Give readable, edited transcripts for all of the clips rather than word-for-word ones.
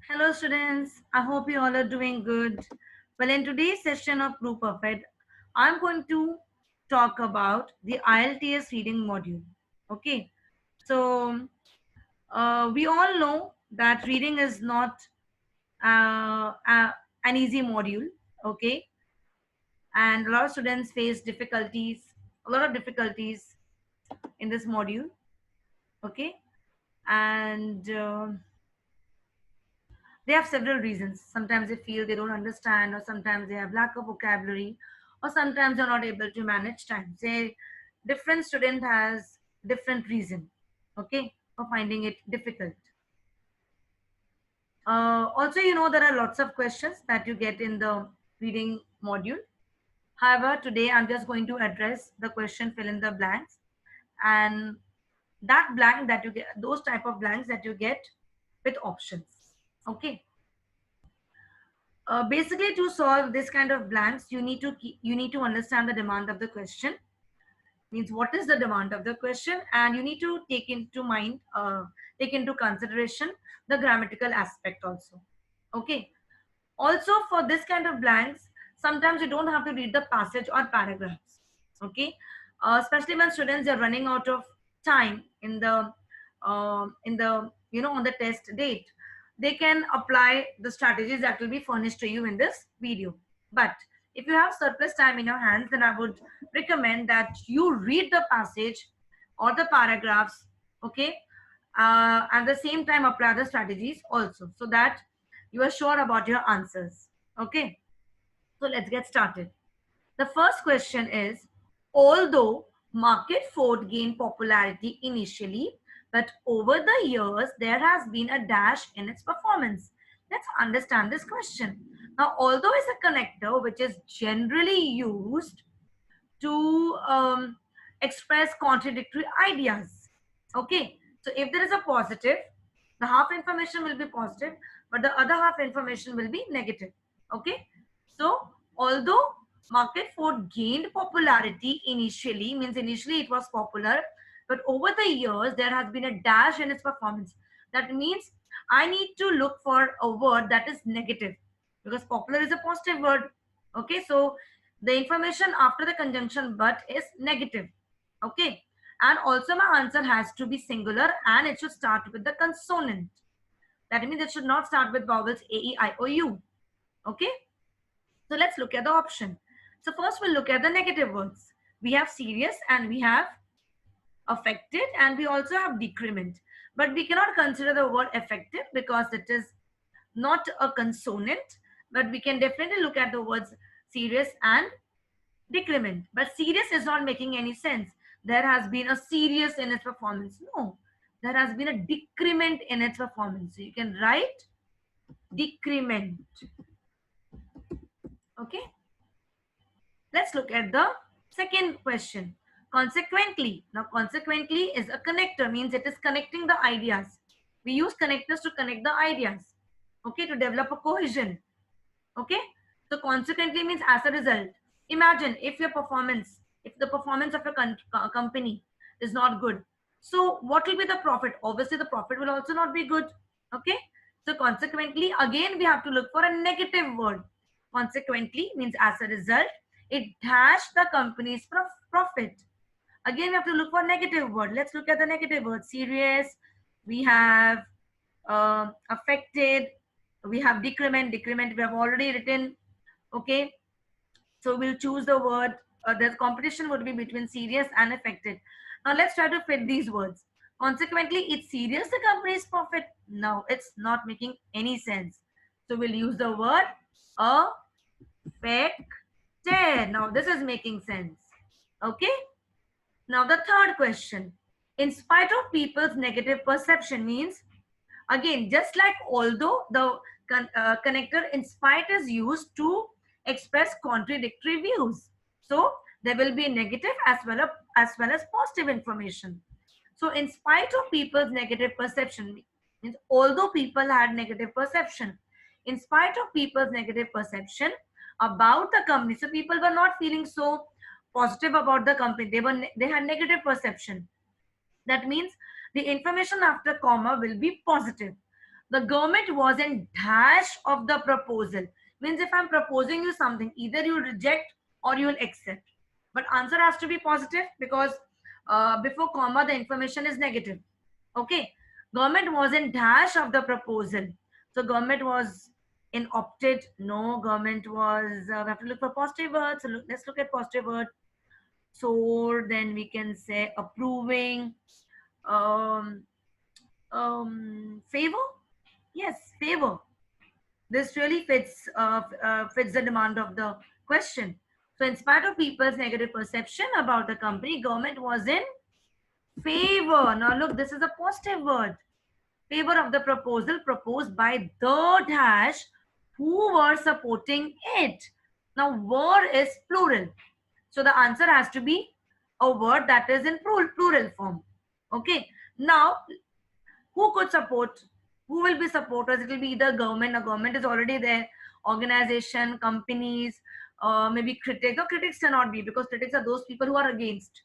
Hello students, I hope you all are doing good. Well, in today's session of Proof Perfect, I'm going to talk about the IELTS reading module. Okay, so we all know that reading is not an easy module. Okay, and a lot of students face difficulties, a lot of difficulties in this module. Okay, and they have several reasons. Sometimes they feel they don't understand, or sometimes they have lack of vocabulary, or sometimes they're not able to manage time. Say different student has different reason, okay, for finding it difficult. Also, there are lots of questions that you get in the reading module. However, today I'm just going to address the question fill in the blanks, and that blank that you get, those type of blanks that you get with options. Okay. Basically, to solve this kind of blanks, you need to understand the demand of the question. Means what is the demand of the question, and you need to take into consideration the grammatical aspect also. Okay. Also, for this kind of blanks, sometimes you don't have to read the passage or paragraphs. Okay. Especially when students are running out of time in the on the test date, they can apply the strategies that will be furnished to you in this video. But if you have surplus time in your hands, then I would recommend that you read the passage or the paragraphs. Okay. At the same time apply the strategies also, so that you are sure about your answers. Okay, so let's get started. The first question is, although Market Ford gained popularity initially, but over the years there has been a dash in its performance. Let's understand this question. Now, although is a connector which is generally used to express contradictory ideas. Okay, so if there is a positive, the half information will be positive, but the other half information will be negative. Okay, so although Market Ford gained popularity initially, means initially it was popular, but over the years there has been a dash in its performance. That means I need to look for a word that is negative, because popular is a positive word. Okay, so the information after the conjunction but is negative. Okay, and also my answer has to be singular, and it should start with the consonant. That means it should not start with vowels a, e, I, o, u. Okay, so let's look at the option. So first we'll look at the negative words. We have serious and we have affected, and we also have decrement, but we cannot consider the word affected because it is not a consonant. But we can definitely look at the words serious and decrement. But serious is not making any sense. There has been a serious in its performance. No, there has been a decrement in its performance. So you can write decrement. Okay. Let's look at the second question. Consequently. Now, consequently is a connector, means it is connecting the ideas. We use connectors to connect the ideas. Okay, to develop a cohesion. Okay, so consequently means as a result. Imagine if the performance of a company is not good, so what will be the profit? Obviously the profit will also not be good. Okay, so consequently again we have to look for a negative word. Consequently means as a result, it dashed the company's profit. Again we have to look for negative word. Let's look at the negative word. Serious, we have affected, we have decrement we have already written. Okay, so we'll choose the word. The competition would be between serious and affected. Now let's try to fit these words. Consequently, it's serious the company's profit. No, it's not making any sense, so we'll use the word affected. Now this is making sense. Okay, now the third question. In spite of people's negative perception means, again, just like although, the connector in spite is used to express contradictory views. So there will be negative as well as positive information. So in spite of people's negative perception means although people had negative perception, in spite of people's negative perception about the company, so people were not feeling so positive about the company. They had negative perception. That means the information after comma will be positive. The government was in dash of the proposal. Means if I'm proposing you something, either you'll reject or you'll accept. But answer has to be positive because before comma the information is negative. Okay. Government was in dash of the proposal. So government was in opted. No, government was. We have to look for positive words. So let's look at positive word. So then we can say approving, um, favor. Yes, favor. This really fits the demand of the question. So, in spite of people's negative perception about the company, government was in favor. Now, look, this is a positive word. Favor of the proposal proposed by the dash who were supporting it. Now, were is plural. So, the answer has to be a word that is in plural form. Okay. Now, who could support, who will be supporters? It will be either government, or government is already there, organization, companies, maybe critics. No, critics cannot be, because critics are those people who are against.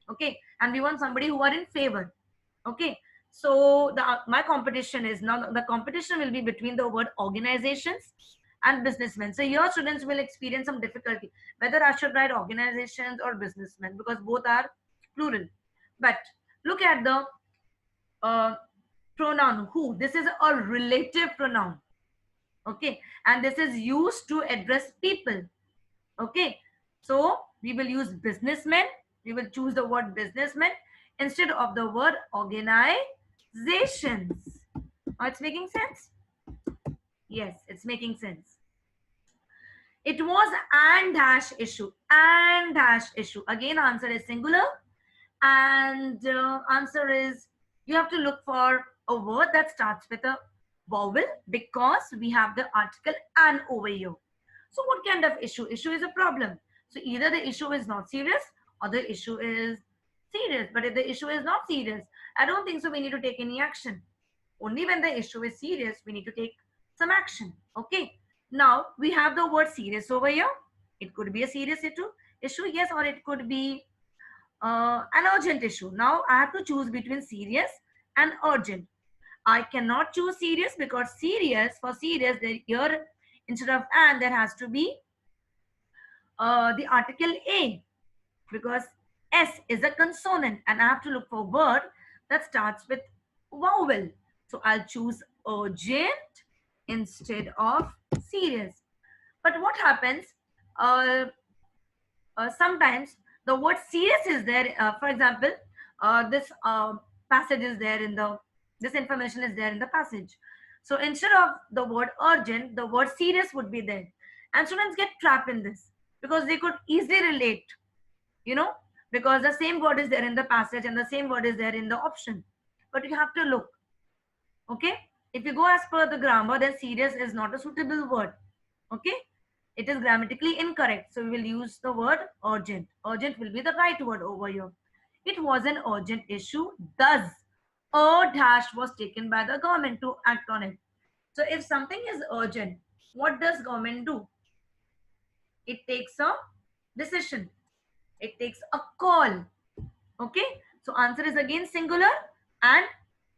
Okay, and we want somebody who are in favor. Okay, so my competition is now, the competition will be between the word organizations and businessmen. So your students will experience some difficulty whether I should write organizations or businessmen, because both are plural. But look at the uh, pronoun who. This is a relative pronoun. Okay, and this is used to address people. Okay, so we will use businessmen. We will choose the word businessmen instead of the word organizations. Now it's making sense. Yes, it's making sense. It was and dash issue. And dash issue. Again, answer is singular. And answer is, you have to look for a word that starts with a vowel, because we have the article and over here. So what kind of issue? Issue is a problem. So either the issue is not serious or the issue is serious. But if the issue is not serious, I don't think so we need to take any action. Only when the issue is serious, we need to take some action. Okay. Now we have the word serious over here. It could be a serious issue, yes, or it could be an urgent issue. Now I have to choose between serious and urgent. I cannot choose serious, because serious, for serious, there here instead of and there has to be the article a, because s is a consonant and I have to look for a word that starts with vowel. So I'll choose urgent instead of serious. But what happens? Uh, Sometimes the word serious is there. For example, this passage is there in the, this information is there in the passage. So instead of the word urgent, the word serious would be there. And students get trapped in this because they could easily relate, you know, because the same word is there in the passage and the same word is there in the option. But you have to look. Okay. If you go as per the grammar, then serious is not a suitable word. Okay. It is grammatically incorrect. So we will use the word urgent. Urgent will be the right word over here. It was an urgent issue. Thus, a dash was taken by the government to act on it. So if something is urgent, what does government do? It takes a decision. It takes a call. Okay. So answer is again singular and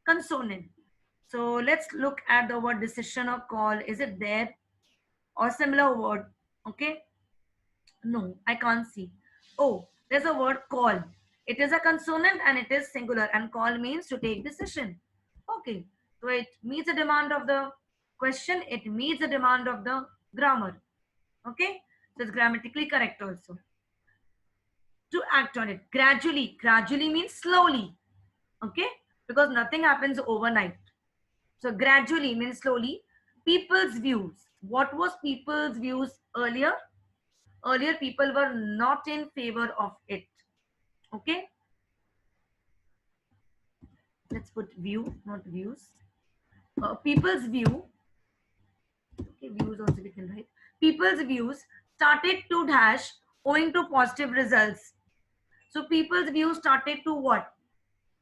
consonant. So let's look at the word decision or call. Is it there? Or similar word? Okay. No, I can't see. Oh, there's a word call. It is a consonant and it is singular, and call means to take decision. Okay, so it meets the demand of the question. It meets the demand of the grammar. Okay, so it's grammatically correct also. To act on it gradually. Gradually means slowly. Okay, because nothing happens overnight. So gradually means slowly. People's views. What was people's views earlier? Earlier people were not in favor of it. Okay, let's put view, not views. People's view. Okay, views also we can write. People's views started to dash owing to positive results. So people's views started to what?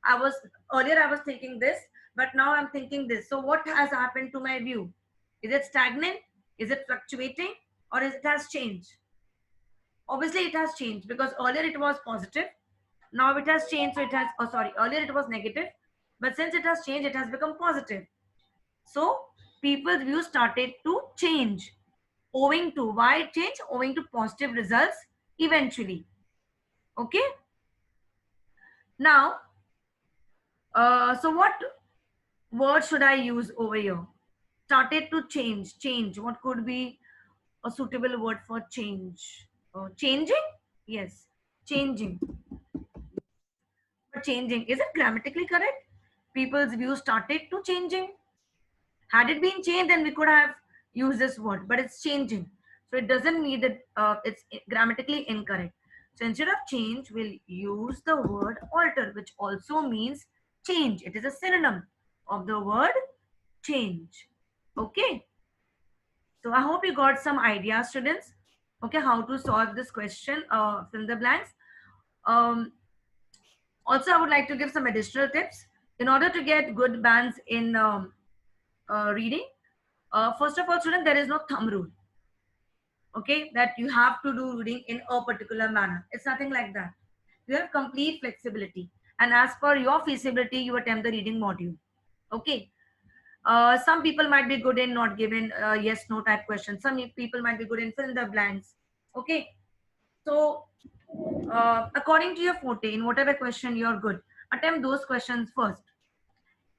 I was earlier I was thinking this, but now I'm thinking this. So what has happened to my view? Is it stagnant? Is it fluctuating? Or is it has changed? Obviously it has changed, because earlier it was positive. Now it has changed. So it has, oh sorry, earlier it was negative, but since it has changed, it has become positive. So people's views started to change. Owing to, why it changed? Owing to positive results eventually. Okay. Now, so what word should I use over here? Started to change. Change. What could be a suitable word for change? Changing? Yes. Changing. But changing. Is it grammatically correct? People's views started to changing. Had it been changed, then we could have used this word, but it's changing. So it doesn't mean that it's grammatically incorrect. So instead of change, we'll use the word alter, which also means change. It is a synonym of the word change. Okay. So I hope you got some ideas, students. Okay, how to solve this question, fill the blanks. Um, Also, I would like to give some additional tips. In order to get good bands in reading, first of all, student, there is no thumb rule. Okay, that you have to do reading in a particular manner. It's nothing like that. You have complete flexibility. And as per your feasibility, you attempt the reading module. Okay. Some people might be good in not given yes, no type questions. Some people might be good in fill in the blanks. Okay. So according to your forte, in whatever question you're good, attempt those questions first.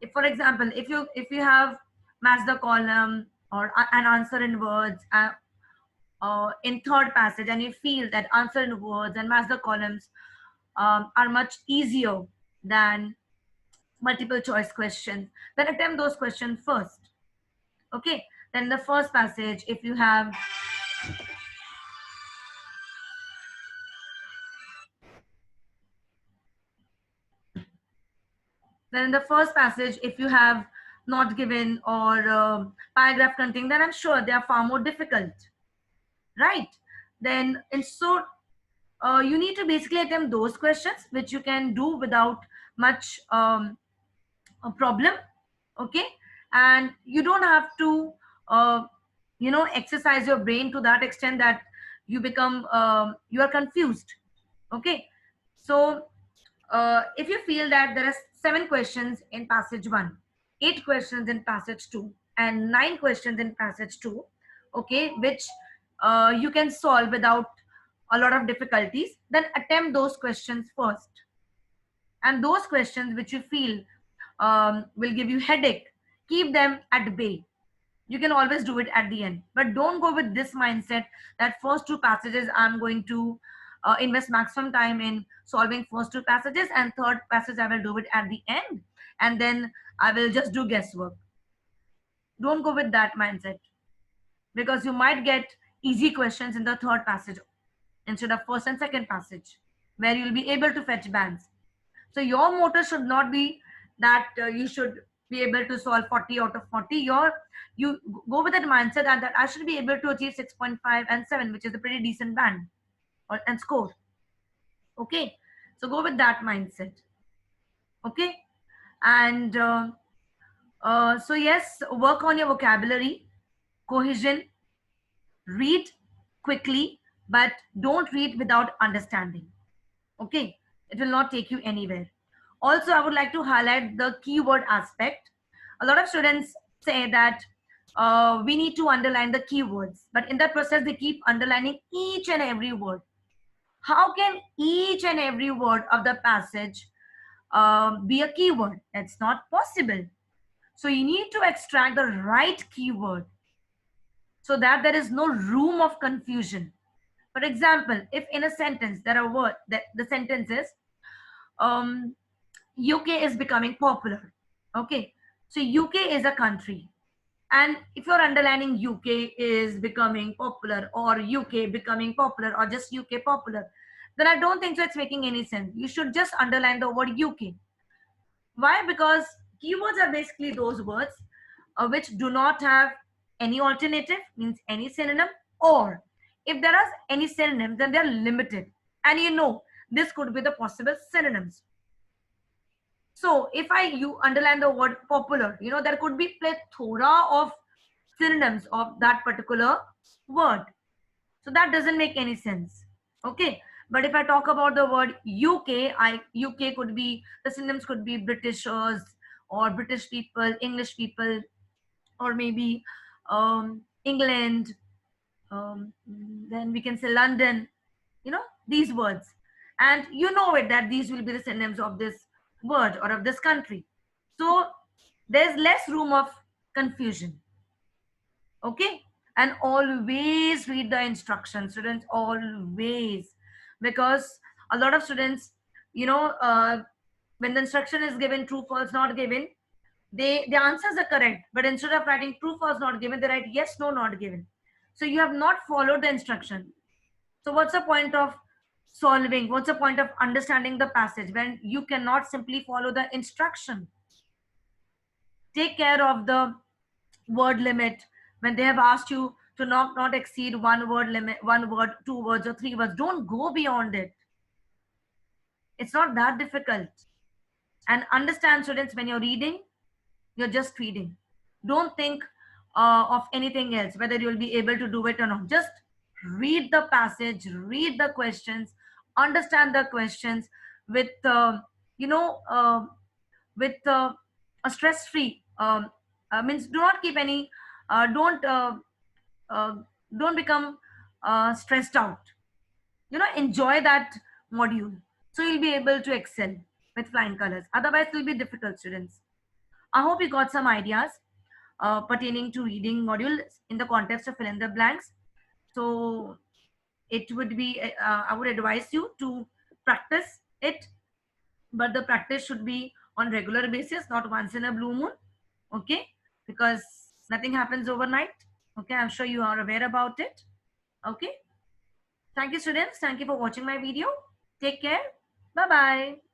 If, for example, if you have match the column or an answer in words in third passage, and you feel that answer in words and match the columns are much easier than multiple choice questions, then attempt those questions first. Okay. Then the first passage, if you have then in the first passage, if you have not given or paragraph containing, then I'm sure they are far more difficult, right? Then and so you need to basically attempt those questions which you can do without much a problem. Okay. And you don't have to exercise your brain to that extent that you become you are confused. Okay. So if you feel that there are 7 questions in passage 1, 8 questions in passage 2, and 9 questions in passage 2, okay, which you can solve without a lot of difficulties, then attempt those questions first. And those questions which you feel will give you headache, keep them at bay. You can always do it at the end, but don't go with this mindset that first 2 passages I'm going to invest maximum time in solving first 2 passages, and third passage I will do it at the end, and then I will just do guesswork. Don't go with that mindset, because you might get easy questions in the third passage instead of first and second passage, where you'll be able to fetch bands. So your motto should not be that you should be able to solve 40 out of 40. You go with that mindset that I should be able to achieve 6.5 and 7, which is a pretty decent band and score. Okay. So go with that mindset. Okay. And so yes, work on your vocabulary, cohesion, read quickly, but don't read without understanding. Okay. It will not take you anywhere. Also, I would like to highlight the keyword aspect. A lot of students say that we need to underline the keywords, but in that process, they keep underlining each and every word. How can each and every word of the passage be a keyword? That's not possible. So you need to extract the right keyword so that there is no room of confusion. For example, if in a sentence there are words that the sentence is um, UK is becoming popular. Okay, so UK is a country, and if you're underlining UK is becoming popular or UK becoming popular or just UK popular, then I don't think so it's making any sense. You should just underline the word UK. Why? Because keywords are basically those words which do not have any alternative, means any synonym, or if there are any synonyms, then they're limited. And this could be the possible synonyms. So if you underline the word popular, there could be plethora of synonyms of that particular word. So that doesn't make any sense. Okay. But if I talk about the word UK, UK could be, the synonyms could be Britishers or British people, English people, or maybe England, then we can say London, you know, these words. And you know it that these will be the synonyms of this word or of this country. So there's less room of confusion. Okay. And always read the instructions, students, always. Because a lot of students, you know, when the instruction is given true, false, not given, the answers are correct, but instead of writing true, false, not given, they write yes, no, not given. So you have not followed the instruction. So what's the point of solving? What's the point of understanding the passage when you cannot simply follow the instruction? Take care of the word limit. When they have asked you to not exceed one word limit, one word, two words, or three words, don't go beyond it. It's not that difficult. And understand, students, when you're reading, you're just reading. Don't think of anything else, whether you'll be able to do it or not. Just read the passage, read the questions, understand the questions with, you know, with a stress-free. Means do not keep any, don't uh, don't become stressed out. You know, enjoy that module, so you'll be able to excel with flying colors. Otherwise, it will be difficult, students. I hope you got some ideas pertaining to reading module in the context of fill in the blanks. So it would be, I would advise you to practice it, but the practice should be on regular basis, not once in a blue moon. Okay, because nothing happens overnight. Okay, I'm sure you are aware about it. Okay, thank you, students. Thank you for watching my video. Take care. Bye bye.